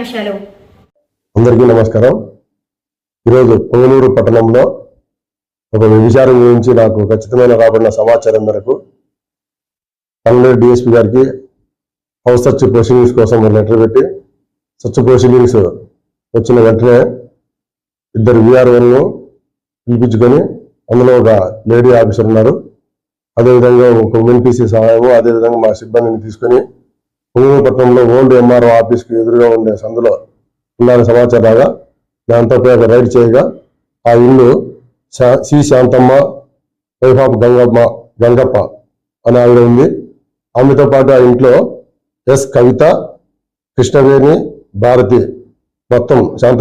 ముఖ్యాంశాలు. అందరికీ నమస్కారం. ఈరోజు పొంగనూరు పట్టణంలో ఒక వ్యభిచారం గురించి నాకు ఖచ్చితమైన రాబడిన సమాచారం మేరకు పల్నాడు డిఎస్పీ గారికి హౌస్ సర్చ్ ప్రొసీడింగ్స్ కోసం లెటర్ పెట్టి సర్చ్ ప్రొసీడింగ్స్ వచ్చిన వెంటనే ఇద్దరు విఆర్ఓలను పిలిపించుకొని అందులో ఒక లేడీ ఆఫీసర్ ఉన్నారు, అదేవిధంగా ఒక ఎన్పిసి సహాయము, అదేవిధంగా మా సిబ్బందిని తీసుకొని పొంగనూరు పట్టణంలో ఓల్డ్ ఎంఆర్ఓ ఆఫీస్కి ఎదురుగా ఉండే సందులో ఉండాలని సమాచారం రాగా దాంతో రైడ్ చేయగా ఆ ఇల్లు C Shanthamma wife of Gangappa అని ఆవిడ ఉంది. ఆమెతో పాటు ఆ ఇంట్లో ఎస్ కవిత, కృష్ణవేణి, భారతి మొత్తం శాంత